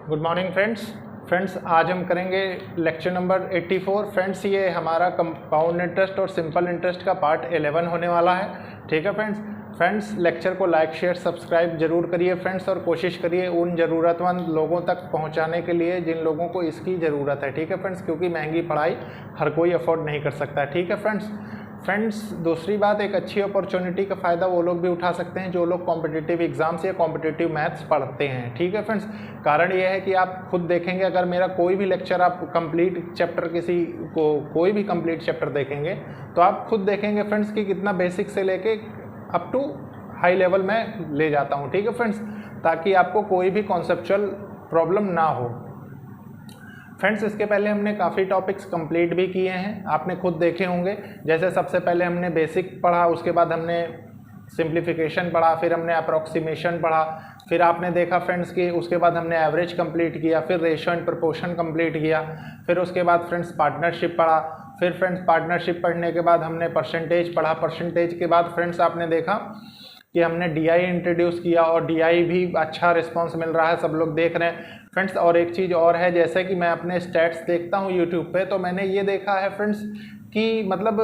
Good morning friends आज हम करेंगे लेक्चर नंबर 84। फ्रेंड्स ये हमारा कंपाउंड इंटरेस्ट और सिंपल इंटरेस्ट का पार्ट 11 होने वाला है। ठीक है फ्रेंड्स लेक्चर को लाइक शेयर सब्सक्राइब जरूर करिए फ्रेंड्स, और कोशिश करिए उन ज़रूरतमंद लोगों तक पहुंचाने के लिए जिन लोगों को इसकी ज़रूरत है। ठीक है फ्रेंड्स, क्योंकि महंगी पढ़ाई हर कोई अफोर्ड नहीं कर सकता। ठीक है फ्रेंड्स दूसरी बात, एक अच्छी अपॉर्चुनिटी का फ़ायदा वो लोग भी उठा सकते हैं जो लोग कॉम्पिटिटिव एग्जाम्स या कॉम्पिटिटिव मैथ्स पढ़ते हैं। ठीक है फ्रेंड्स, कारण ये है कि आप खुद देखेंगे, अगर मेरा कोई भी लेक्चर आप कंप्लीट चैप्टर किसी को कोई भी कंप्लीट चैप्टर देखेंगे तो आप खुद देखेंगे फ्रेंड्स कि कितना बेसिक से लेके अप टू हाई लेवल में ले जाता हूँ। ठीक है फ्रेंड्स, ताकि आपको कोई भी कॉन्सेप्चुअल प्रॉब्लम ना हो। फ्रेंड्स इसके पहले हमने काफ़ी टॉपिक्स कंप्लीट भी किए हैं, आपने खुद देखे होंगे। जैसे सबसे पहले हमने बेसिक पढ़ा, उसके बाद हमने सिंप्लीफिकेशन पढ़ा, फिर हमने अप्रॉक्सीमेशन पढ़ा, फिर आपने देखा फ्रेंड्स कि उसके बाद हमने एवरेज कंप्लीट किया, फिर रेशियो एंड प्रोपोर्शन कंप्लीट किया, फिर उसके बाद फ्रेंड्स पार्टनरशिप पढ़ा, फिर फ्रेंड्स पार्टनरशिप पढ़ने के बाद हमने परसेंटेज पढ़ा। परसेंटेज के बाद फ्रेंड्स आपने देखा कि हमने DI इंट्रोड्यूस किया और DI भी अच्छा रिस्पांस मिल रहा है, सब लोग देख रहे हैं फ्रेंड्स। और एक चीज़ और है, जैसे कि मैं अपने स्टैट्स देखता हूँ यूट्यूब पे, तो मैंने ये देखा है फ्रेंड्स कि मतलब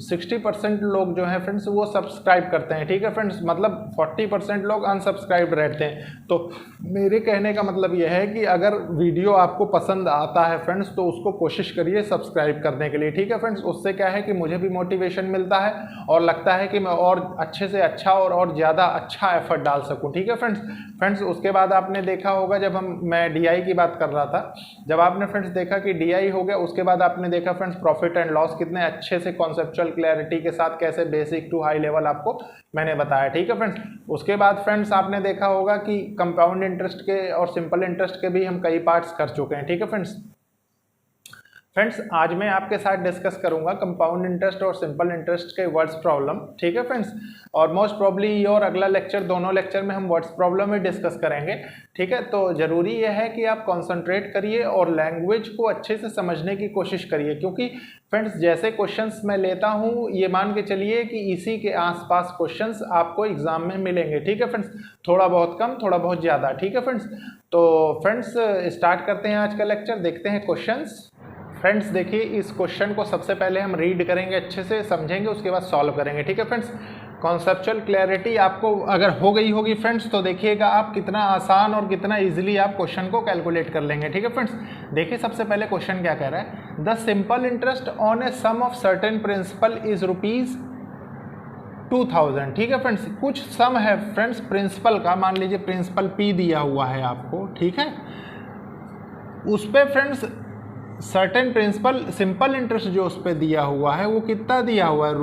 60% लोग जो हैं फ्रेंड्स वो सब्सक्राइब करते हैं। ठीक है फ्रेंड्स, मतलब 40% लोग अनसब्सक्राइब्ड रहते हैं। तो मेरे कहने का मतलब यह है कि अगर वीडियो आपको पसंद आता है फ्रेंड्स तो उसको कोशिश करिए सब्सक्राइब करने के लिए। ठीक है फ्रेंड्स, उससे क्या है कि मुझे भी मोटिवेशन मिलता है और लगता है कि मैं और अच्छे से अच्छा और ज़्यादा अच्छा एफर्ट डाल सकूँ। ठीक है फ्रेंड्स उसके बाद आपने देखा होगा, जब मैं DI की बात कर रहा था, जब आपने फ्रेंड्स देखा कि DI हो गया, उसके बाद आपने देखा फ्रेंड्स प्रॉफिट एंड लॉस कितने अच्छे से कॉन्सेप्चुअल क्लैरिटी के साथ कैसे बेसिक टू हाई लेवल आपको मैंने बताया। ठीक है फ्रेंड्स, उसके बाद फ्रेंड्स आपने देखा होगा कि कंपाउंड इंटरेस्ट के और सिंपल इंटरेस्ट के भी हम कई पार्ट्स कर चुके हैं। ठीक है फ्रेंड्स आज मैं आपके साथ डिस्कस करूंगा कंपाउंड इंटरेस्ट और सिंपल इंटरेस्ट के वर्ड्स प्रॉब्लम। ठीक है फ्रेंड्स, और मोस्ट प्रॉब्ली ये और अगला लेक्चर, दोनों लेक्चर में हम वर्ड्स प्रॉब्लम ही डिस्कस करेंगे। ठीक है, तो ज़रूरी ये है कि आप कंसंट्रेट करिए और लैंग्वेज को अच्छे से समझने की कोशिश करिए, क्योंकि फ्रेंड्स जैसे क्वेश्चंस मैं लेता हूँ ये मान के चलिए कि इसी के आसपास क्वेश्चंस आपको एग्जाम में मिलेंगे। ठीक है फ्रेंड्स, थोड़ा बहुत कम थोड़ा बहुत ज़्यादा। ठीक है फ्रेंड्स, तो फ्रेंड्स स्टार्ट करते हैं आज का लेक्चर, देखते हैं क्वेश्चंस। फ्रेंड्स देखिए, इस क्वेश्चन को सबसे पहले हम रीड करेंगे, अच्छे से समझेंगे, उसके बाद सॉल्व करेंगे। ठीक है फ्रेंड्स, कॉन्सेप्चुअल क्लैरिटी आपको अगर हो गई होगी फ्रेंड्स तो देखिएगा आप कितना आसान और कितना इजीली आप क्वेश्चन को कैलकुलेट कर लेंगे। ठीक है फ्रेंड्स, देखिए सबसे पहले क्वेश्चन क्या कह रहा है, the simple interest on a sum of certain principal is ₹2000। ठीक है फ्रेंड्स, कुछ सम है फ्रेंड्स प्रिंसिपल का, मान लीजिए प्रिंसिपल P दिया हुआ है आपको। ठीक है, उस पर friends certain principal simple interest जो उस पर दिया हुआ है वो कितना दिया हुआ है,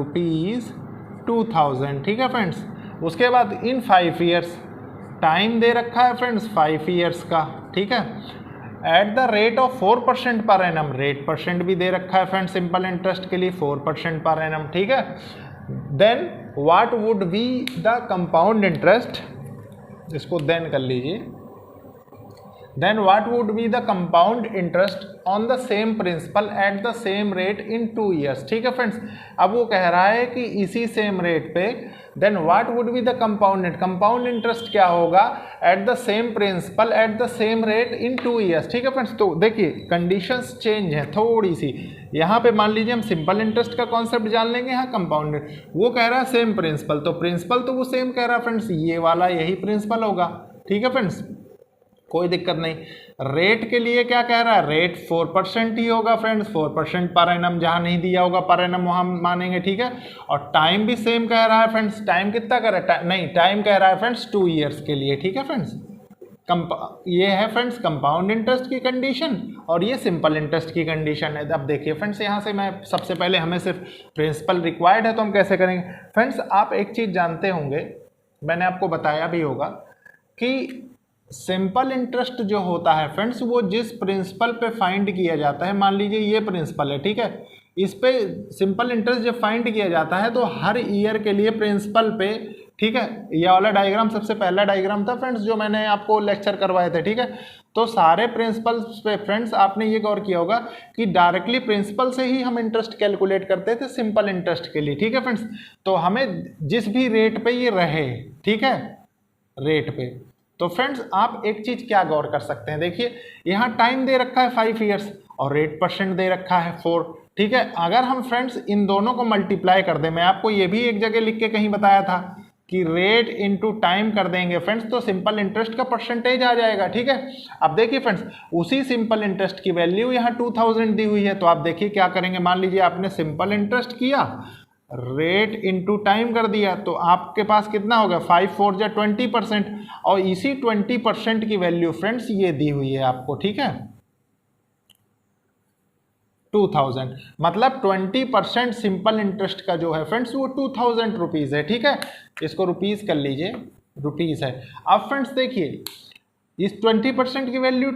₹2000। ठीक है फ्रेंड्स, उसके बाद इन 5 ईयर्स टाइम दे रखा है फ्रेंड्स 5 ईयर्स का। ठीक है, at the rate of 4% per annum, rate percent भी दे रखा है फ्रेंड्स सिंपल इंटरेस्ट के लिए 4% पर एनम। ठीक है, then what would be the compound interest, इसको देन कर लीजिए, then what would be the compound interest on the same principal at the same rate in 2 years। ठीक है फ्रेंड्स, अब वो कह रहा है कि इसी सेम रेट पे then what would be the compound interest क्या होगा at the same principal at the same rate in 2 years। ठीक है फ्रेंड्स, तो देखिए कंडीशंस चेंज है थोड़ी सी, यहाँ पे मान लीजिए हम सिंपल इंटरेस्ट का कॉन्सेप्ट जान लेंगे, यहाँ कंपाउंड, वो कह रहा है सेम प्रिंसिपल, तो प्रिंसिपल तो वो सेम कह रहा है फ्रेंड्स, ये वाला यही प्रिंसिपल होगा। ठीक है फ्रेंड्स, कोई दिक्कत नहीं। रेट के लिए क्या कह रहा है, रेट 4% ही होगा फ्रेंड्स, 4% पर एनम, जहाँ नहीं दिया होगा पर एनम वहाँ मानेंगे। ठीक है, और टाइम भी सेम कह रहा है फ्रेंड्स, टाइम कितना कह रहा है, नहीं टाइम कह रहा है फ्रेंड्स 2 ईयर्स के लिए। ठीक है फ्रेंड्स, ये है फ्रेंड्स कंपाउंड इंटरेस्ट की कंडीशन और ये सिंपल इंटरेस्ट की कंडीशन है। अब देखिए फ्रेंड्स, यहाँ से मैं सबसे पहले हमें सिर्फ प्रिंसिपल रिक्वायर्ड है तो हम कैसे करेंगे फ्रेंड्स, आप एक चीज़ जानते होंगे, मैंने आपको बताया भी होगा कि सिंपल इंटरेस्ट जो होता है फ्रेंड्स वो जिस प्रिंसिपल पे फाइंड किया जाता है, मान लीजिए ये प्रिंसिपल है। ठीक है, इस पे सिंपल इंटरेस्ट जब फाइंड किया जाता है तो हर ईयर के लिए प्रिंसिपल पे, ठीक है, ये वाला डायग्राम सबसे पहला डायग्राम था फ्रेंड्स जो मैंने आपको लेक्चर करवाए थे। ठीक है, तो सारे प्रिंसिपल्स पे फ्रेंड्स आपने ये गौर किया होगा कि डायरेक्टली प्रिंसिपल से ही हम इंटरेस्ट कैलकुलेट करते थे सिंपल इंटरेस्ट के लिए। ठीक है फ्रेंड्स, तो हमें जिस भी रेट पे ये रहे, ठीक है, रेट पे, तो फ्रेंड्स आप एक चीज़ क्या गौर कर सकते हैं, देखिए यहाँ टाइम दे रखा है 5 ईयर्स और रेट % दे रखा है 4, ठीक है। अगर हम फ्रेंड्स इन दोनों को मल्टीप्लाई कर दें, मैं आपको ये भी एक जगह लिख के कहीं बताया था कि रेट इनटू टाइम कर देंगे फ्रेंड्स, तो सिंपल इंटरेस्ट का परसेंटेज आ जाएगा, ठीक है। अब देखिए फ्रेंड्स, उसी सिंपल इंटरेस्ट की वैल्यू यहाँ 2000 दी हुई है, तो आप देखिए क्या करेंगे, मान लीजिए आपने सिंपल इंटरेस्ट किया, रेट इनटू टाइम कर दिया, तो आपके पास कितना होगा 5 4 जा 20%, और इसी 20% की वैल्यू फ्रेंड्स ये दी हुई है आपको, ठीक है, 2000, मतलब 20% सिंपल इंटरेस्ट का जो है फ्रेंड्स वो 2000 रुपीज़ है, ठीक है। इसको रुपीज़ कर लीजिए, रुपीज़ है। अब फ्रेंड्स देखिए इस 20% की वैल्यू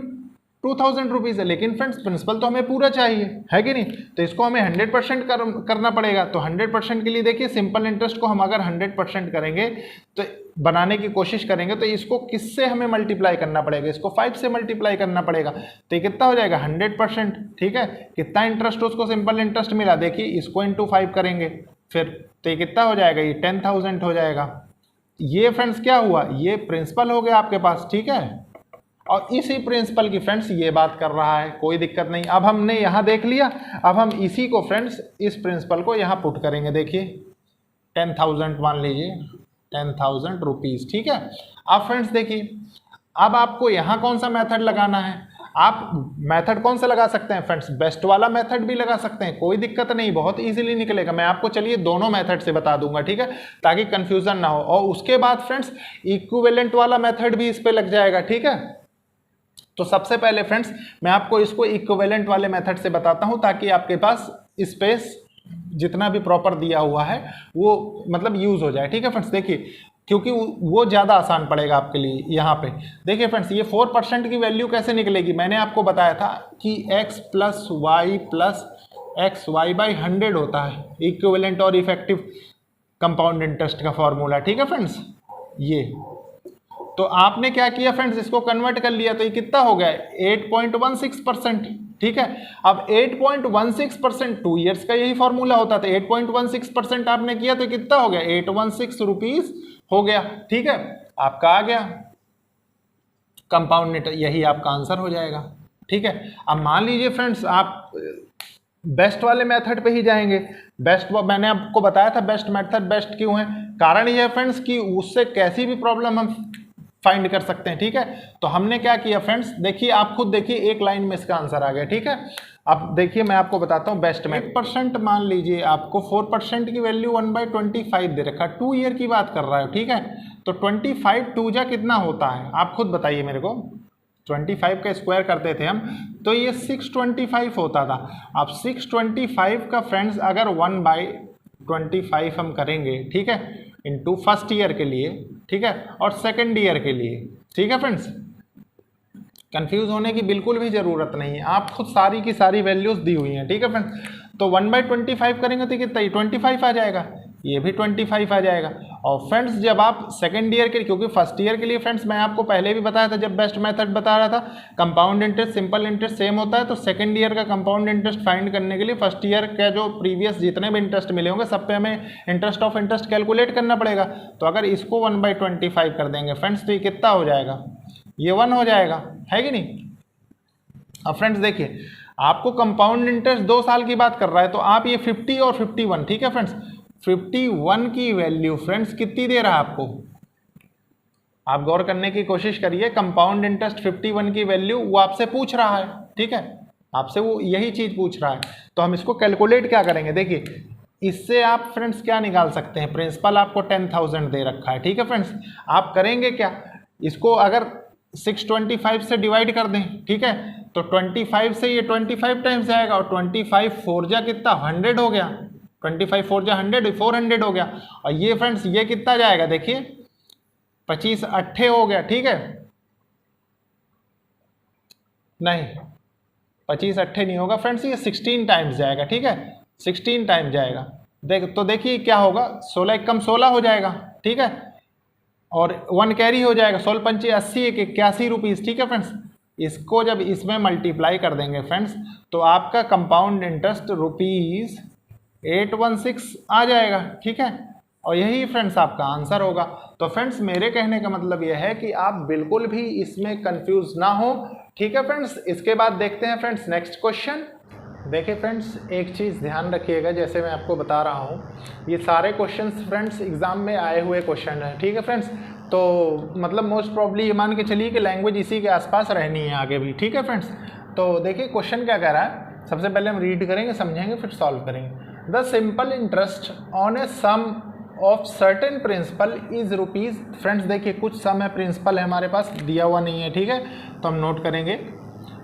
2000 रुपीज़ है, लेकिन फ्रेंड्स प्रिंसिपल तो हमें पूरा चाहिए, है कि नहीं, तो इसको हमें 100% करना पड़ेगा। तो 100% के लिए देखिए सिंपल इंटरेस्ट को हम अगर 100% करेंगे तो बनाने की कोशिश करेंगे, तो इसको किससे हमें मल्टीप्लाई करना पड़ेगा, इसको 5 से मल्टीप्लाई करना पड़ेगा, तो ये कितना हो जाएगा 100%, ठीक है। कितना इंटरेस्ट उसको सिंपल इंटरेस्ट मिला, देखिए इसको इंटू 5 करेंगे फिर, तो ये कितना हो जाएगा, ये 10,000 हो जाएगा। ये फ्रेंड्स क्या हुआ, ये प्रिंसिपल हो गया आपके पास, ठीक है। और इसी प्रिंसिपल की फ्रेंड्स ये बात कर रहा है, कोई दिक्कत नहीं। अब हमने यहाँ देख लिया, अब हम इसी को फ्रेंड्स इस प्रिंसिपल को यहाँ पुट करेंगे, देखिए 10,000 मान लीजिए 10,000 रुपीज़, ठीक है। अब फ्रेंड्स देखिए, अब आपको यहाँ कौन सा मेथड लगाना है, आप मेथड कौन सा लगा सकते हैं फ्रेंड्स, बेस्ट वाला मेथड भी लगा सकते हैं, कोई दिक्कत नहीं, बहुत इजीली निकलेगा। मैं आपको चलिए दोनों मेथड से बता दूंगा, ठीक है, ताकि कंफ्यूजन ना हो। और उसके बाद फ्रेंड्स इक्विवेलेंट वाला मेथड भी इस पे लग जाएगा, ठीक है। तो सबसे पहले फ्रेंड्स मैं आपको इसको इक्विवेलेंट वाले मेथड से बताता हूं, ताकि आपके पास स्पेस जितना भी प्रॉपर दिया हुआ है वो मतलब यूज हो जाए, ठीक है फ्रेंड्स। देखिए क्योंकि वो ज़्यादा आसान पड़ेगा आपके लिए। यहाँ पे देखिए फ्रेंड्स, ये 4% की वैल्यू कैसे निकलेगी, मैंने आपको बताया था कि x प्लस वाई बाई 100 होता है इक्विवेलेंट और इफेक्टिव कंपाउंड इंटरेस्ट का फॉर्मूला, ठीक है फ्रेंड्स। ये तो आपने क्या किया फ्रेंड्स, इसको कन्वर्ट कर लिया, तो ये कितना हो गया 8.16%, ठीक है। अब 8.16% 2 ईयर्स का यही फॉर्मूला होता था, 8.16% आपने किया तो कितना हो गया 816 रुपीज हो गया, ठीक है। आपका आ गया कंपाउंड इंटरेस्ट, यही आपका आंसर हो जाएगा, ठीक है। अब मान लीजिए फ्रेंड्स आप बेस्ट वाले मेथड पे ही जाएंगे। बेस्ट मैंने आपको बताया था बेस्ट मेथड बेस्ट क्यों है, कारण ये है फ्रेंड्स कि उससे कैसी भी प्रॉब्लम हम फाइंड कर सकते हैं, ठीक है। तो हमने क्या किया फ्रेंड्स, देखिए आप खुद देखिए एक लाइन में इसका आंसर आ गया, ठीक है। अब देखिए मैं आपको बताता हूँ बेस्ट में 8% मान लीजिए आपको 4% की वैल्यू 1/25 दे रखा, 2 ईयर की बात कर रहा है, ठीक है। तो 25 2 जा कितना होता है आप खुद बताइए मेरे को, 25 का स्क्वायर करते थे हम तो ये 625 होता था। अब 625 का फ्रेंड्स अगर 1/25 हम करेंगे, ठीक है, इनटू फर्स्ट ईयर के लिए, ठीक है, और सेकंड ईयर के लिए, ठीक है फ्रेंड्स। कंफ्यूज होने की बिल्कुल भी जरूरत नहीं है, आप खुद सारी की सारी वैल्यूज दी हुई हैं, ठीक है फ्रेंड्स। तो 1/25 करेंगे तो कितना 25 आ जाएगा, ये भी 25 आ जाएगा। और फ्रेंड्स जब आप सेकंड ईयर के, क्योंकि फर्स्ट ईयर के लिए फ्रेंड्स मैं आपको पहले भी बताया था जब बेस्ट मेथड बता रहा था, compound interest simple interest same होता है, तो सेकंड ईयर का कंपाउंड इंटरेस्ट फाइंड करने के लिए फर्स्ट ईयर का जो प्रीवियस जितने भी इंटरेस्ट मिले होंगे सब पे हमें इंटरेस्ट ऑफ इंटरेस्ट कैलकुलेट करना पड़ेगा। तो अगर इसको 1/25 कर देंगे फ्रेंड्स तो ये कितना हो जाएगा, ये 1 हो जाएगा, है कि नहीं। अब फ्रेंड्स देखिए आपको कंपाउंड इंटरेस्ट 2 साल की बात कर रहा है, तो आप ये 50 और 51, ठीक है फ्रेंड्स, 51 की वैल्यू फ्रेंड्स कितनी दे रहा है आपको, आप गौर करने की कोशिश करिए। कंपाउंड इंटरेस्ट 51 की वैल्यू वो आपसे पूछ रहा है, ठीक है, आपसे वो यही चीज पूछ रहा है। तो हम इसको कैलकुलेट क्या करेंगे, देखिए इससे आप फ्रेंड्स क्या निकाल सकते हैं, प्रिंसिपल आपको 10,000 दे रखा है, ठीक है फ्रेंड्स। आप करेंगे क्या, इसको अगर 625 से डिवाइड कर दें, ठीक है, तो 25 से ये 25 टाइम्स जाएगा, और 25 4 जा कितना 100 हो गया, 25 4 जा 100 400 हो गया। और ये फ्रेंड्स ये कितना जाएगा, देखिए 25 8 हो गया, ठीक है, नहीं 25 8 नहीं होगा फ्रेंड्स, ये 16 टाइम्स जाएगा, ठीक है, 16 टाइम्स जाएगा। तो देखिए क्या होगा, 16 कम 16 हो जाएगा, ठीक है, और 1 कैरी हो जाएगा, 16 पंचे 80 81 रुपीज़, ठीक है फ्रेंड्स। इसको जब इसमें मल्टीप्लाई कर देंगे फ्रेंड्स तो आपका कंपाउंड इंटरेस्ट ₹816 आ जाएगा, ठीक है। और यही फ्रेंड्स आपका आंसर होगा। तो फ्रेंड्स मेरे कहने का मतलब यह है कि आप बिल्कुल भी इसमें कंफ्यूज ना हो, ठीक है फ्रेंड्स। इसके बाद देखते हैं फ्रेंड्स नेक्स्ट क्वेश्चन। देखिए फ्रेंड्स एक चीज़ ध्यान रखिएगा, जैसे मैं आपको बता रहा हूँ ये सारे क्वेश्चंस फ्रेंड्स एग्जाम में आए हुए क्वेश्चन हैं, ठीक है फ्रेंड्स। तो मतलब मोस्ट प्रॉब्ली ये मान के चलिए कि लैंग्वेज इसी के आसपास रहनी है आगे भी, ठीक है फ्रेंड्स। तो देखिए क्वेश्चन क्या कह रहा है, सबसे पहले हम रीड करेंगे, समझेंगे, फिर सॉल्व करेंगे। The simple interest on a sum of certain principal is rupees. Friends देखिए कुछ सम है, प्रिंसिपल है हमारे पास, दिया हुआ नहीं है, ठीक है। तो हम नोट करेंगे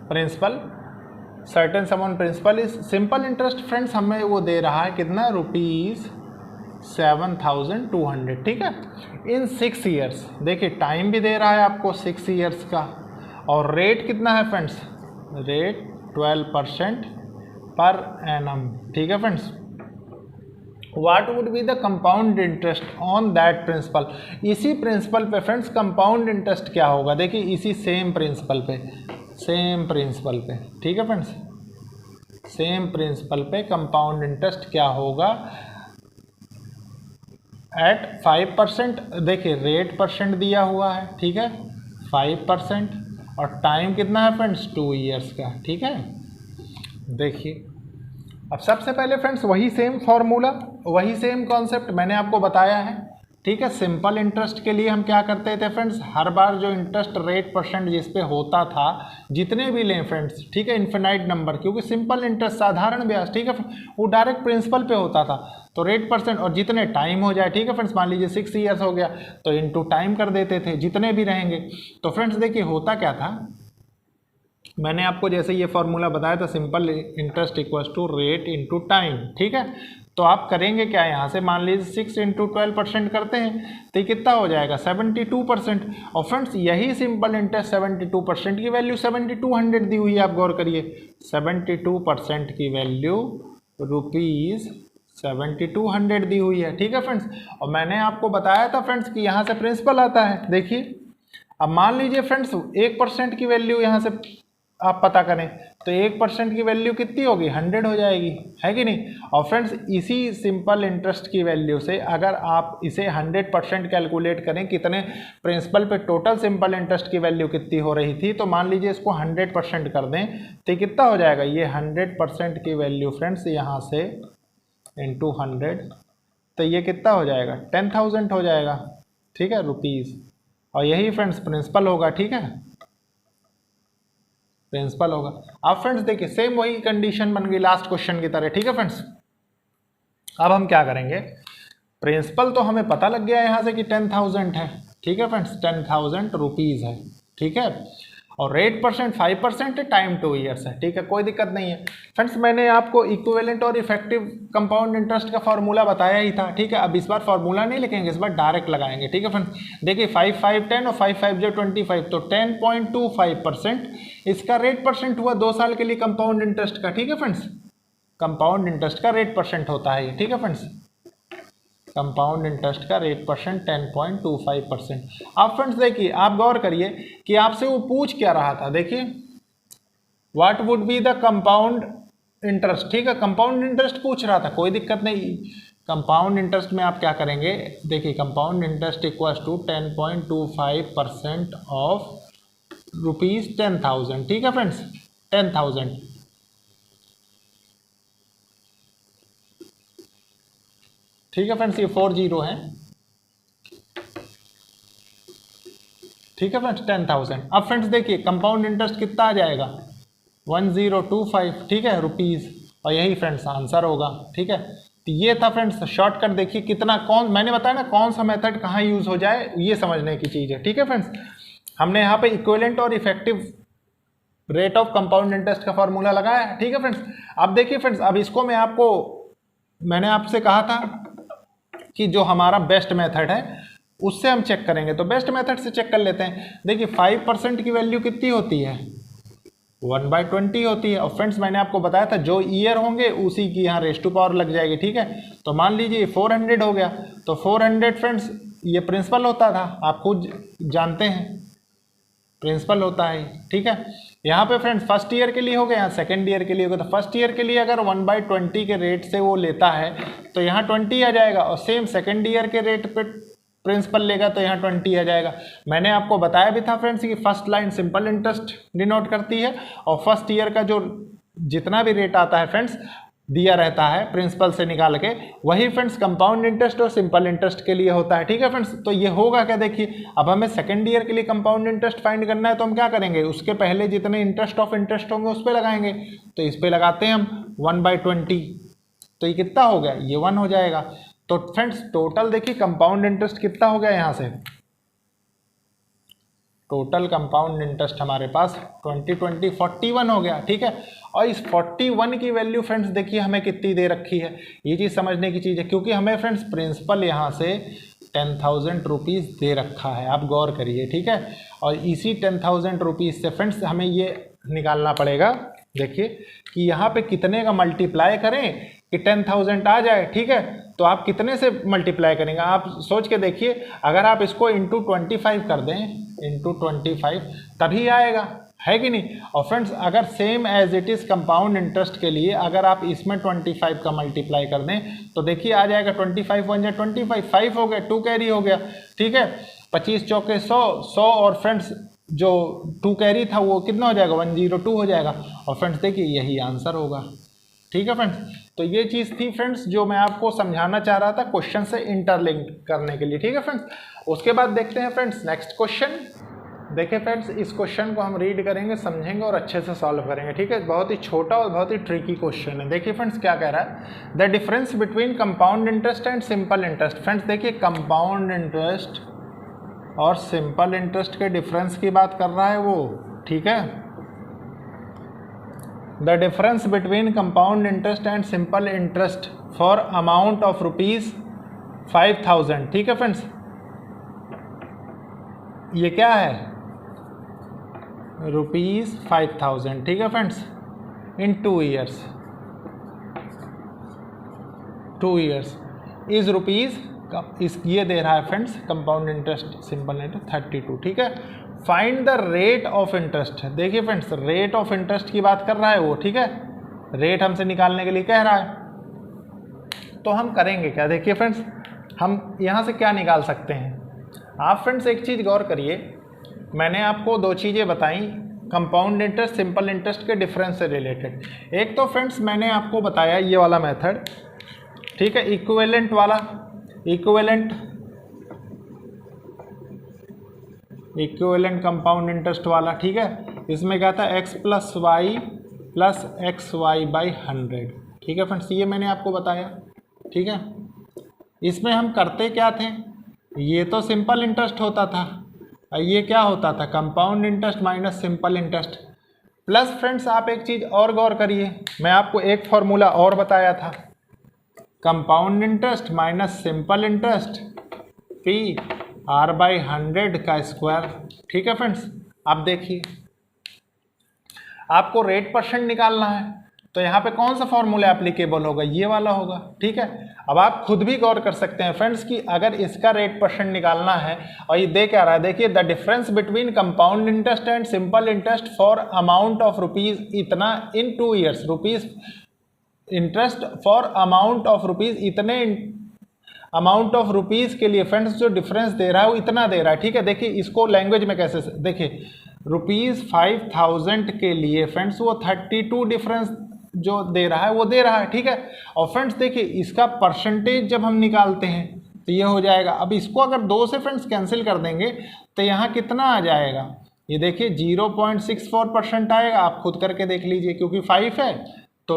principal, certain sum on principal is simple interest. Friends हमें वो दे रहा है कितना, रुपीज़ 7,200, ठीक है, इन 6 ईयर्स। देखिए टाइम भी दे रहा है आपको 6 ईयर्स का, और रेट कितना है फ्रेंड्स, रेट 12% पर एनम, ठीक है friends. What would be the compound interest on that principal? इसी प्रिंसिपल पे फ्रेंड्स कंपाउंड इंटरेस्ट क्या होगा, देखिए इसी सेम प्रिंसिपल पे, ठीक है फ्रेंड्स, सेम प्रिंसिपल पे कंपाउंड इंटरेस्ट क्या होगा एट 5%। देखिए रेट परसेंट दिया हुआ है, ठीक है, 5%, और टाइम कितना है फ्रेंड्स 2 ईयर्स का, ठीक है। देखिए अब सबसे पहले फ्रेंड्स वही सेम फॉर्मूला, वही सेम कॉन्सेप्ट मैंने आपको बताया है, ठीक है। सिंपल इंटरेस्ट के लिए हम क्या करते थे फ्रेंड्स, हर बार जो इंटरेस्ट रेट परसेंट जिस पे होता था, जितने भी लें फ्रेंड्स, ठीक है, इन्फिनाइट नंबर, क्योंकि सिंपल इंटरेस्ट साधारण ब्याज, ठीक है, वो डायरेक्ट प्रिंसिपल पे होता था, तो रेट परसेंट और जितने टाइम हो जाए, ठीक है फ्रेंड्स, मान लीजिए 6 ईयर्स हो गया तो इनटू टाइम कर देते थे, जितने भी रहेंगे। तो फ्रेंड्स देखिए होता क्या था, मैंने आपको जैसे ये फॉर्मूला बताया था, simple interest equals to rate into time, ठीक है। तो आप करेंगे क्या, यहाँ से मान लीजिए 6 × 12% करते हैं तो ये कितना हो जाएगा 72%। और फ्रेंड्स यही सिंपल इंटरेस्ट 72% की वैल्यू 7200 दी हुई है, आप गौर करिए 72% की वैल्यू रुपीज़ 7200 दी हुई है, ठीक है फ्रेंड्स। और मैंने आपको बताया था फ्रेंड्स कि यहाँ से प्रिंसिपल आता है। देखिए अब मान लीजिए फ्रेंड्स 1% की वैल्यू यहाँ से आप पता करें तो 1% की वैल्यू कितनी होगी, 100 हो जाएगी, है कि नहीं। और फ्रेंड्स इसी सिंपल इंटरेस्ट की वैल्यू से अगर आप इसे 100% कैलकुलेट करें, कितने प्रिंसिपल पे टोटल सिंपल इंटरेस्ट की वैल्यू कितनी हो रही थी, तो मान लीजिए इसको 100% कर दें तो कितना हो जाएगा, ये 100% की वैल्यू फ्रेंड्स यहाँ से इंटू 100, तो ये कितना हो जाएगा 10,000 हो जाएगा, ठीक है, रुपीज़। और यही फ्रेंड्स प्रिंसिपल होगा, ठीक है, प्रिंसिपल होगा। अब फ्रेंड्स देखिए सेम वही कंडीशन बन गई लास्ट क्वेश्चन की तरह, ठीक है फ्रेंड्स। अब हम क्या करेंगे, प्रिंसिपल तो हमें पता लग गया यहाँ से कि 10,000 है, ठीक है फ्रेंड्स, 10,000 रुपीज़ है, ठीक है, और रेट परसेंट 5% है, टाइम 2 ईयर्स है, ठीक है, कोई दिक्कत नहीं है फ्रेंड्स। मैंने आपको इक्विवेलेंट और इफेक्टिव कंपाउंड इंटरेस्ट का फॉर्मूला बताया ही था, ठीक है। अब इस बार फॉर्मूला नहीं लिखेंगे, इस बार डायरेक्ट लगाएंगे, ठीक है फ्रेंड्स। देखिए 5 5 10 और 5 5 जो 25, तो 10.25% इसका रेट परसेंट हुआ 2 साल के लिए कंपाउंड इंटरेस्ट का, ठीक है फ्रेंड्स। कंपाउंड इंटरेस्ट का रेट परसेंट होता है ये, ठीक है फ्रेंड्स, कंपाउंड इंटरेस्ट का रेट परसेंट 10.25%। अब फ्रेंड्स देखिए आप गौर करिए कि आपसे वो पूछ क्या रहा था, देखिए what would be the compound interest, ठीक है, कंपाउंड इंटरेस्ट पूछ रहा था, कोई दिक्कत नहीं। कंपाउंड इंटरेस्ट में आप क्या करेंगे, देखिए compound interest equals to 10.25% of rupees 10,000, ठीक है फ्रेंड्स, 10,000, ठीक है फ्रेंड्स, ये 4 0 है, ठीक है फ्रेंड्स, 10,000। अब फ्रेंड्स देखिए कंपाउंड इंटरेस्ट कितना आ जाएगा 1025, ठीक है, रुपीज़, और यही फ्रेंड्स आंसर होगा, ठीक है। तो ये था फ्रेंड्स शॉर्टकट। देखिए कितना, कौन मैंने बताया ना कौन सा मेथड कहाँ यूज़ हो जाए, ये समझने की चीज़ है, ठीक है फ्रेंड्स। हमने यहाँ पे इक्विवेलेंट और effective rate of compound interest का फॉर्मूला लगाया है, ठीक है फ्रेंड्स। अब देखिए फ्रेंड्स, अब इसको मैंने आपसे कहा था कि जो हमारा बेस्ट मेथड है उससे हम चेक करेंगे, तो बेस्ट मेथड से चेक कर लेते हैं। देखिए 5% की वैल्यू कितनी होती है, 1/20 होती है। और फ्रेंड्स मैंने आपको बताया था जो ईयर होंगे उसी की यहाँ रेज़ टू पावर लग जाएगी, ठीक है। तो मान लीजिए 400 हो गया, तो 400 फ्रेंड्स ये प्रिंसिपल होता था, आप खुद जानते हैं, प्रिंसिपल होता है, ठीक है। यहाँ पे फ्रेंड्स फर्स्ट ईयर के लिए हो गया, यहाँ सेकेंड ईयर के लिए हो गया। तो फर्स्ट ईयर के लिए अगर 1/20 के रेट से वो लेता है तो यहाँ 20 आ जाएगा, और सेम सेकेंड ईयर के रेट पे प्रिंसिपल लेगा तो यहाँ 20 आ जाएगा। मैंने आपको बताया भी था फ्रेंड्स कि first line simple interest denote करती है, और फर्स्ट ईयर का जो जितना भी रेट आता है फ्रेंड्स दिया रहता है प्रिंसिपल से निकाल के, वही फ्रेंड्स कंपाउंड इंटरेस्ट और सिंपल इंटरेस्ट के लिए होता है, ठीक है फ्रेंड्स। तो ये होगा क्या, देखिए अब हमें सेकेंड ईयर के लिए कंपाउंड इंटरेस्ट फाइंड करना है, तो हम क्या करेंगे, उसके पहले जितने इंटरेस्ट ऑफ इंटरेस्ट होंगे उस पर लगाएंगे। तो इस पर लगाते हैं हम 1/20, तो ये कितना हो गया, ये 1 हो जाएगा। तो फ्रेंड्स टोटल देखिए कंपाउंड इंटरेस्ट कितना हो गया, यहाँ से टोटल कंपाउंड इंटरेस्ट हमारे पास 20 41 हो गया, ठीक है। और इस 41 की वैल्यू फ्रेंड्स देखिए हमें कितनी दे रखी है, ये चीज़ समझने की चीज़ है, क्योंकि हमें फ्रेंड्स प्रिंसिपल यहाँ से 10,000 रुपीज़ दे रखा है, आप गौर करिए, ठीक है। और इसी 10,000 रुपीज़ से फ्रेंड्स हमें ये निकालना पड़ेगा, देखिए कि यहाँ पे कितने का मल्टीप्लाई करें कि 10,000 आ जाए, ठीक है। तो आप कितने से मल्टीप्लाई करेंगे, आप सोच के देखिए, अगर आप इसको इंटू 25 कर दें, इंटू 25 तभी आएगा, है कि नहीं। और फ्रेंड्स अगर same as it is compound interest के लिए अगर आप इसमें 25 का मल्टीप्लाई कर दें तो देखिए आ जाएगा 25 1 जा 25, 5 हो गया, 2 कैरी हो गया, ठीक है। 25 चौके 100 और फ्रेंड्स जो 2 कैरी था वो कितना हो जाएगा, 102 हो जाएगा। और फ्रेंड्स देखिए यही आंसर होगा, ठीक है फ्रेंड्स। तो ये चीज़ थी फ्रेंड्स जो मैं आपको समझाना चाह रहा था क्वेश्चन से इंटरलिंक करने के लिए, ठीक है फ्रेंड्स। उसके बाद देखते हैं फ्रेंड्स नेक्स्ट क्वेश्चन। देखिए फ्रेंड्स इस क्वेश्चन को हम रीड करेंगे, समझेंगे और अच्छे से सॉल्व करेंगे, ठीक है। बहुत ही छोटा और बहुत ही ट्रिकी क्वेश्चन है। देखिए फ्रेंड्स क्या कह रहा है, the difference between compound interest and simple interest. Friends देखिए कंपाउंड इंटरेस्ट और सिंपल इंटरेस्ट के डिफरेंस की बात कर रहा है वो, ठीक है। The difference between compound interest and simple interest for amount of ₹5,000, ठीक है फ्रेंड्स। ये क्या है, ₹5,000, ठीक है friends, in 2 years, 2 years is rupees, इस ये दे रहा है friends compound interest simple interest 32, ठीक है। Find the rate of interest. देखिए फ्रेंड्स रेट ऑफ इंटरेस्ट की बात कर रहा है वो, ठीक है, रेट हमसे निकालने के लिए कह रहा है। तो हम करेंगे क्या, देखिए फ्रेंड्स हम यहाँ से क्या निकाल सकते हैं। आप फ्रेंड्स एक चीज़ गौर करिए, मैंने आपको 2 चीज़ें बताई कंपाउंड इंटरेस्ट सिंपल इंटरेस्ट के डिफरेंस से रिलेटेड। एक तो फ्रेंड्स मैंने आपको बताया ये वाला मेथड, ठीक है, इक्विवेलेंट वाला, इक्विवेलेंट कंपाउंड इंटरेस्ट वाला, ठीक है। इसमें क्या था x + y + xy/100, ठीक है फ्रेंड्स, ये मैंने आपको बताया, ठीक है। इसमें हम करते क्या थे, ये तो सिंपल इंटरेस्ट होता था, और ये क्या होता था, compound interest minus simple interest. Plus friends आप एक चीज़ और गौर करिए, मैं आपको एक फॉर्मूला और बताया था, compound interest minus simple interest PR/100 का स्क्वायर, ठीक है फ्रेंड्स। अब देखिए आपको रेट परसेंट निकालना है, तो यहाँ पे कौन सा फॉर्मूला एप्लीकेबल होगा, ये वाला होगा, ठीक है। अब आप खुद भी गौर कर सकते हैं फ्रेंड्स कि अगर इसका रेट परसेंट निकालना है, और ये दे क्या रहा है, देखिए the difference between compound interest and simple interest for amount of rupees इतना इन 2 years, rupees interest for amount of rupees, इतने अमाउंट ऑफ रुपीज़ के लिए फ्रेंड्स जो डिफरेंस दे रहा है वो इतना दे रहा है, ठीक है। देखिए इसको लैंग्वेज में कैसे, देखिए ₹5,000 के लिए फ्रेंड्स वो 32 डिफरेंस जो दे रहा है वो दे रहा है, ठीक है। और फ्रेंड्स देखिए इसका परसेंटेज जब हम निकालते हैं तो ये हो जाएगा, अब इसको अगर 2 से फ्रेंड्स कैंसिल कर देंगे तो यहाँ कितना आ जाएगा, ये देखिए 0.64% आएगा, आप खुद करके देख लीजिए, क्योंकि 5 है तो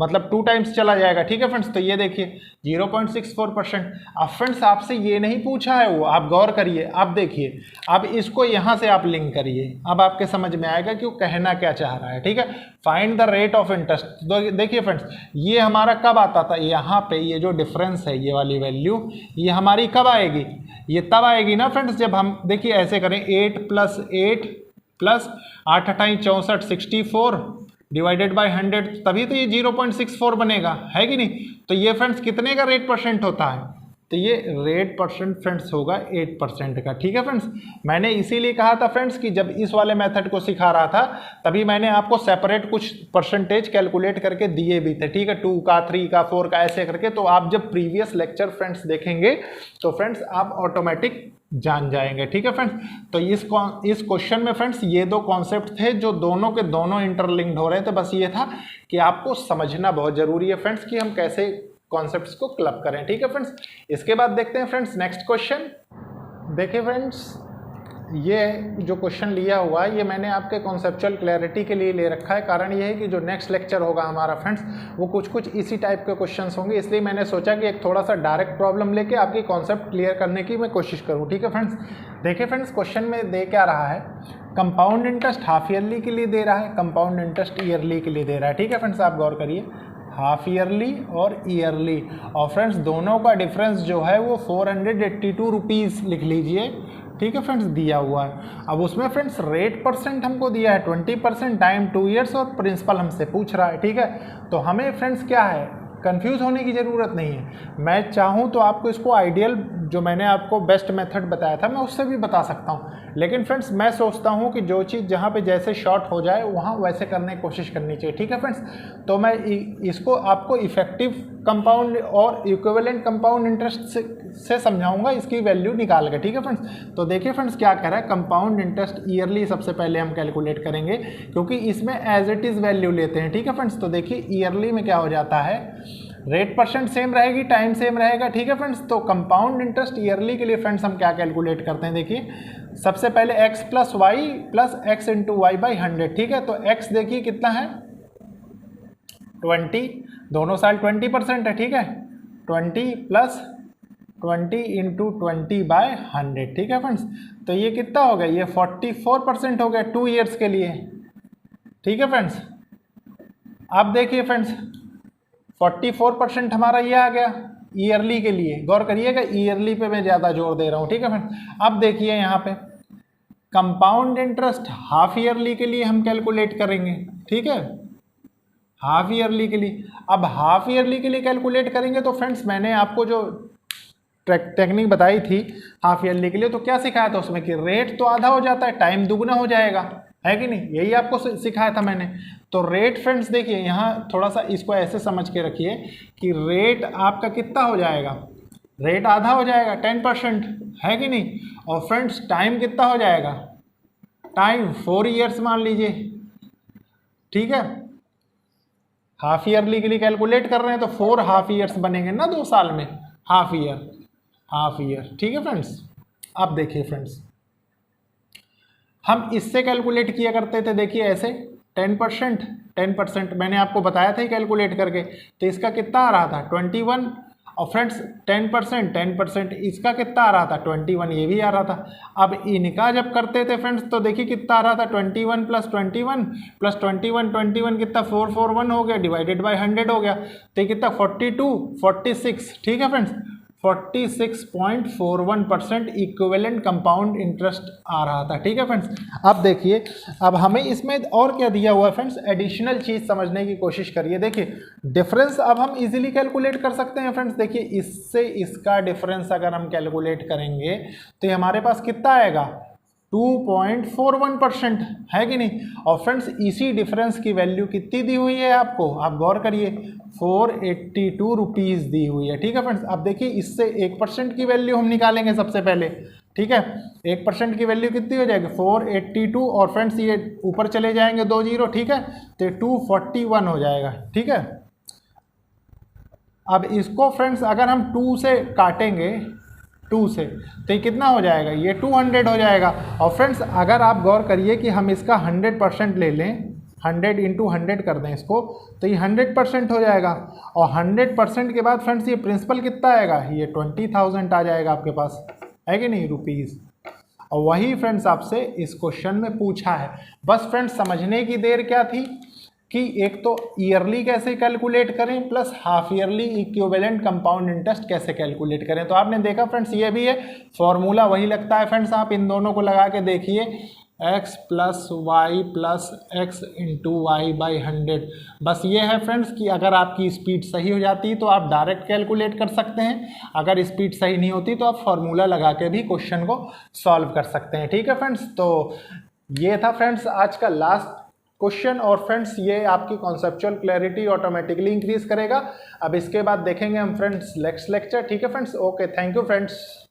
मतलब 2 टाइम्स चला जाएगा, ठीक है फ्रेंड्स। तो ये देखिए 0.64%। अब फ्रेंड्स आपसे ये नहीं पूछा है वो, आप गौर करिए, आप देखिए, अब इसको यहाँ से आप लिंक करिए, अब आपके समझ में आएगा कि वो कहना क्या चाह रहा है, ठीक है। Find the rate of interest. देखिए फ्रेंड्स ये हमारा कब आता था, यहाँ पे ये जो डिफरेंस है ये वाली वैल्यू, ये हमारी कब आएगी, ये तब आएगी ना फ्रेंड्स जब हम देखिए ऐसे करें 8 + 8 + 8 × 8 = 64 64 डिवाइडेड बाय 100, तभी तो ये 0.64 बनेगा, है कि नहीं। तो ये फ्रेंड्स कितने का रेट परसेंट होता है, तो ये रेट परसेंट फ्रेंड्स होगा 8% का। ठीक है फ्रेंड्स, मैंने इसीलिए कहा था फ्रेंड्स कि जब इस वाले मेथड को सिखा रहा था तभी मैंने आपको सेपरेट कुछ परसेंटेज कैलकुलेट करके दिए भी थे। ठीक है, 2 का 3 का 4 का ऐसे करके, तो आप जब प्रीवियस लेक्चर फ्रेंड्स देखेंगे तो फ्रेंड्स आप ऑटोमेटिक जान जाएंगे। ठीक है फ्रेंड्स, तो इस क्वेश्चन में फ्रेंड्स ये दो कॉन्सेप्ट थे जो दोनों के दोनों इंटरलिंक्ड हो रहे थे। बस ये था कि आपको समझना बहुत जरूरी है फ्रेंड्स कि हम कैसे कॉन्सेप्ट्स को क्लब करें। ठीक है फ्रेंड्स, इसके बाद देखते हैं फ्रेंड्स नेक्स्ट क्वेश्चन। देखिए फ्रेंड्स, ये जो क्वेश्चन लिया हुआ है ये मैंने आपके कॉन्सेप्चुअल क्लैरिटी के लिए ले रखा है। कारण ये है कि जो नेक्स्ट लेक्चर होगा हमारा फ्रेंड्स वो कुछ इसी टाइप के क्वेश्चंस होंगे, इसलिए मैंने सोचा कि एक थोड़ा सा डायरेक्ट प्रॉब्लम लेके आपकी कॉन्सेप्ट क्लियर करने की मैं कोशिश करूँ। ठीक है फ्रेंड्स, देखिए फ्रेंड्स क्वेश्चन में दे क्या रहा है, कंपाउंड इंटरेस्ट हाफ ईयरली के लिए दे रहा है, कंपाउंड इंटरेस्ट ईयरली के लिए दे रहा है। ठीक है फ्रेंड्स, आप गौर करिए, हाफ ईयरली और ईयरली, और फ्रेंड्स दोनों का डिफरेंस जो है वो 482 रुपीज़ लिख लीजिए। ठीक है फ्रेंड्स, दिया हुआ है। अब उसमें फ्रेंड्स रेट परसेंट हमको दिया है 20%, टाइम 2 ईयर्स और प्रिंसिपल हमसे पूछ रहा है। ठीक है, तो हमें फ्रेंड्स क्या है, कंफ्यूज होने की ज़रूरत नहीं है। मैं चाहूँ तो आपको इसको आइडियल जो मैंने आपको बेस्ट मेथड बताया था मैं उससे भी बता सकता हूँ, लेकिन फ्रेंड्स मैं सोचता हूँ कि जो चीज़ जहाँ पे जैसे शॉर्ट हो जाए वहाँ वैसे करने की कोशिश करनी चाहिए। ठीक है फ्रेंड्स, तो मैं इसको आपको इफेक्टिव कंपाउंड और इक्विवेलेंट कंपाउंड इंटरेस्ट से समझाऊंगा, इसकी वैल्यू निकाल के। ठीक है फ्रेंड्स, तो देखिए फ्रेंड्स क्या कह रहा है, कंपाउंड इंटरेस्ट ईयरली सबसे पहले हम कैलकुलेट करेंगे क्योंकि इसमें एज इट इज़ वैल्यू लेते हैं। ठीक है फ्रेंड्स, तो देखिए ईयरली में क्या हो जाता है, रेट परसेंट सेम रहेगी, टाइम सेम रहेगा। ठीक है फ्रेंड्स, तो कंपाउंड इंटरेस्ट ईयरली के लिए फ्रेंड्स हम क्या कैलकुलेट करते हैं, देखिए सबसे पहले x plus y plus x into y by 100। ठीक है, तो x देखिए कितना है 20, दोनों साइड 20% है। ठीक है, 20 प्लस 20 इंटू 20 बाय 100। ठीक है फ्रेंड्स, तो ये कितना हो गया, ये 44% हो गया 2 ईयर्स के लिए। ठीक है फ्रेंड्स, अब देखिए फ्रेंड्स 44% हमारा ये आ गया ईयरली के लिए। गौर करिएगा, ईयरली पे मैं ज़्यादा जोर दे रहा हूँ। ठीक है फ्रेंड्स, अब देखिए यहाँ पे कंपाउंड इंटरेस्ट हाफ ईयरली के लिए हम कैलकुलेट करेंगे। ठीक है, हाफ ईयरली के लिए, अब हाफ ईयरली के लिए कैलकुलेट करेंगे तो फ्रेंड्स मैंने आपको जो टेक्निक बताई थी हाफ ईयरली के लिए तो क्या सिखाया था उसमें कि रेट तो आधा हो जाता है, टाइम दुगना हो जाएगा, है कि नहीं, यही आपको सिखाया था मैंने। तो रेट फ्रेंड्स देखिए यहाँ थोड़ा सा इसको ऐसे समझ के रखिए कि रेट आपका कितना हो जाएगा, रेट आधा हो जाएगा 10%, है कि नहीं, और फ्रेंड्स टाइम कितना हो जाएगा, टाइम 4 ईयर्स मान लीजिए। ठीक है, हाफ ईयरली के लिए कैलकुलेट कर रहे हैं तो 4 हाफ ईयर्स बनेंगे ना 2 साल में, हाफ ईयर। ठीक है फ्रेंड्स, अब देखिए फ्रेंड्स हम इससे कैलकुलेट किया करते थे, देखिए ऐसे 10% मैंने आपको बताया था ही कैलकुलेट करके, तो इसका कितना आ रहा था 21, और फ्रेंड्स 10% इसका कितना आ रहा था 21, ये भी आ रहा था। अब इनका जब करते थे फ्रेंड्स तो देखिए कितना आ रहा था 21 प्लस 21 प्लस 21 कितना 441 हो गया, डिवाइडेड बाय 100 हो गया, तो ये कितना 46। ठीक है फ्रेंड्स, 46.41% इक्विवेलेंट कंपाउंड इंटरेस्ट आ रहा था। ठीक है फ्रेंड्स, अब देखिए अब हमें इसमें और क्या दिया हुआ है फ्रेंड्स, एडिशनल चीज़ समझने की कोशिश करिए। देखिए डिफरेंस अब हम इजीली कैलकुलेट कर सकते हैं फ्रेंड्स, देखिए इससे इसका डिफरेंस अगर हम कैलकुलेट करेंगे तो ये हमारे पास कितना आएगा 2.41%, है कि नहीं, और फ्रेंड्स इसी डिफरेंस की वैल्यू कितनी दी हुई है आपको, आप गौर करिए 482 रुपीज़ दी हुई है। ठीक है फ्रेंड्स, अब देखिए इससे 1% की वैल्यू हम निकालेंगे सबसे पहले। ठीक है, 1% की वैल्यू कितनी हो जाएगी 482, और फ्रेंड्स ये ऊपर चले जाएंगे 2 जीरो। ठीक है, तो 241 हो जाएगा। ठीक है, अब इसको फ्रेंड्स अगर हम 2 से काटेंगे 2 से तो ये कितना हो जाएगा, ये 200 हो जाएगा। और फ्रेंड्स अगर आप गौर करिए कि हम इसका 100% ले लें, 100 इंटू 100 कर दें इसको, तो ये 100% हो जाएगा, और 100% के बाद फ्रेंड्स ये प्रिंसिपल कितना आएगा, ये 20,000 आ जाएगा आपके पास, है कि नहीं, रुपीज़। और वही फ्रेंड्स आपसे इस क्वेश्चन में पूछा है। बस फ्रेंड्स समझने की देर क्या थी कि एक तो ईयरली कैसे कैलकुलेट करें plus half yearly equivalent compound interest कैसे कैलकुलेट करें। तो आपने देखा फ्रेंड्स ये भी है, फॉर्मूला वही लगता है फ्रेंड्स, आप इन दोनों को लगा के देखिए x plus y plus x into y by 100। बस ये है फ्रेंड्स कि अगर आपकी स्पीड सही हो जाती तो आप डायरेक्ट कैलकुलेट कर सकते हैं, अगर स्पीड सही नहीं होती तो आप फॉर्मूला लगा के भी क्वेश्चन को सॉल्व कर सकते हैं। ठीक है फ्रेंड्स, तो ये था फ्रेंड्स आज का लास्ट क्वेश्चन। और फ्रेंड्स ये आपकी कॉन्सेप्चुअल क्लैरिटी ऑटोमेटिकली इंक्रीज करेगा। अब इसके बाद देखेंगे हम फ्रेंड्स नेक्स्ट लेक्चर। ठीक है friends, okay, thank you friends.